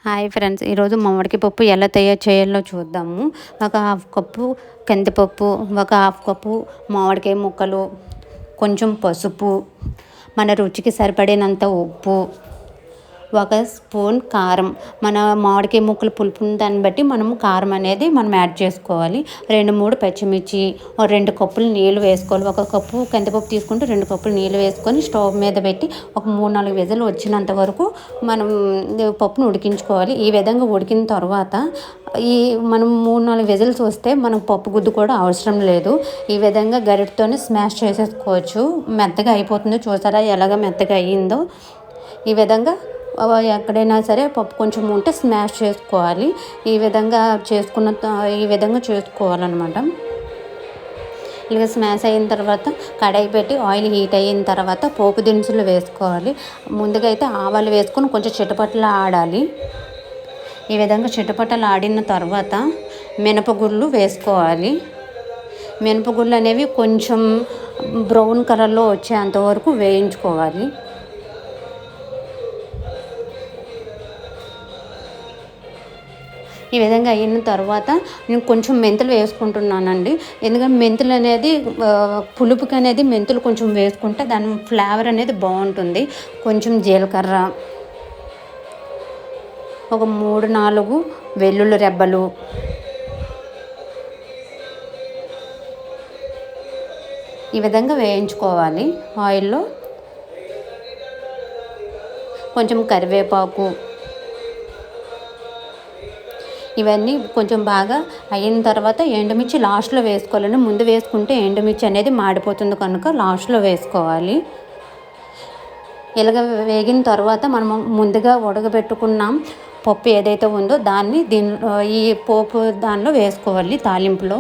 Hi friends, ఈరోజు మామిడికాయ పప్పు ఎలా తయారు చేయాలో చూద్దాము. ఒక హాఫ్ కప్పు కందిపప్పు, ఒక హాఫ్ కప్పు మామిడికాయ ముక్కలు, కొంచెం పసుపు, మన రుచికి సరిపడినంత ఉప్పు, ఒక స్పూన్ కారం. మన మామిడికాయ ముక్కలు పులుపుని దాన్ని బట్టి మనం కారం అనేది మనం యాడ్ చేసుకోవాలి. 2-3 పచ్చిమిర్చి, 2 కప్పులు నీళ్ళు వేసుకోవాలి. ఒక కప్పు కందిపప్పు తీసుకుంటే 2 కప్పులు నీళ్ళు వేసుకొని స్టవ్ మీద పెట్టి ఒక 3-4 విజిల్ వచ్చినంత వరకు మనం పప్పును ఉడికించుకోవాలి. ఈ విధంగా ఉడికిన తర్వాత మనం 3-4 విజిల్స్ వస్తే మనకు పప్పు గుద్దు కూడా అవసరం లేదు. ఈ విధంగా గరిటతోనే స్మాష్ చేసేసుకోవచ్చు. మెత్తగా అయిపోతుంది. చూసారా ఎలాగ మెత్తగా అయ్యిందో. ఈ విధంగా ఎక్కడైనా సరే పప్పు కొంచెం ఉంటే స్మాష్ చేసుకోవాలి. ఈ విధంగా చేసుకోవాలన్నమాట. ఇలాగ స్మాష్ అయిన తర్వాత కడాయి పెట్టి ఆయిల్ హీట్ అయిన తర్వాత పోపు దినుసులు వేసుకోవాలి. ముందుగా అయితే ఆవాలు వేసుకొని కొంచెం చిటపటలు ఆడాలి. ఈ విధంగా చిటపటలు ఆడిన తర్వాత మినపగుళ్ళు వేసుకోవాలి. మినపగుళ్ళు అనేవి కొంచెం బ్రౌన్ కలర్లో వచ్చేంత వరకు వేయించుకోవాలి. ఈ విధంగా అయిన తర్వాత నేను కొంచెం మెంతులు వేసుకుంటున్నానండి. ఎందుకంటే మెంతులు అనేది పులుపుకి అనేది మెంతులు కొంచెం వేసుకుంటే దాని ఫ్లేవర్ అనేది బాగుంటుంది. కొంచెం జీలకర్ర, ఒక 3-4 వెల్లుల్లి రెబ్బలు, ఈ విధంగా వేయించుకోవాలి ఆయిల్లో. కొంచెం కరివేపాకు, ఇవన్నీ కొంచెం బాగా అయిన తర్వాత ఎండుమిర్చి లాస్ట్లో వేసుకోవాలండి. ముందు వేసుకుంటే ఎండుమిర్చి అనేది మాడిపోతుంది కనుక లాస్ట్లో వేసుకోవాలి. ఇలాగ వేగిన తర్వాత మనం ముందుగా ఉడకబెట్టుకున్నాం పప్పు ఏదైతే ఉందో దాన్ని ఈ పోపు దానిలో వేసుకోవాలి. తాలింపులో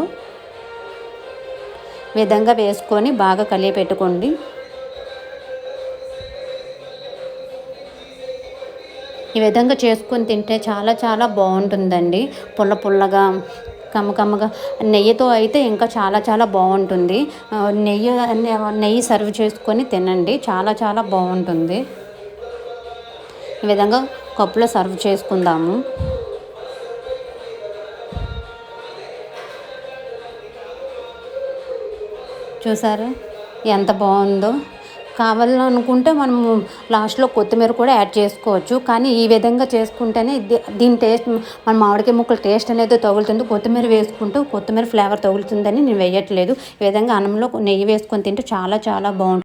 విధంగా వేసుకొని బాగా కలిపి పెట్టుకోండి. ఈ విధంగా చేసుకొని తింటే చాలా చాలా బాగుంటుందండి. పుల్లగా కమ్మగా నెయ్యితో అయితే ఇంకా చాలా చాలా బాగుంటుంది. నెయ్యి సర్వ్ చేసుకొని తినండి, చాలా చాలా బాగుంటుంది. ఈ విధంగా కప్పులో సర్వ్ చేసుకుందాము. చూసారా ఎంత బాగుందో. కావాలనుకుంటే మనము లాస్ట్లో కొత్తిమీర కూడా యాడ్ చేసుకోవచ్చు. కానీ ఈ విధంగా చేసుకుంటేనే దీని టేస్ట్, మన మామిడికాయ ముక్కల టేస్ట్ అనేది తగులుతుంది. కొత్తిమీర వేసుకుంటూ కొత్తిమీర ఫ్లేవర్ తగులుతుందని నేను వేయట్లేదు. ఈ విధంగా అన్నంలో నెయ్యి వేసుకొని తింటే చాలా చాలా బాగుంటుంది.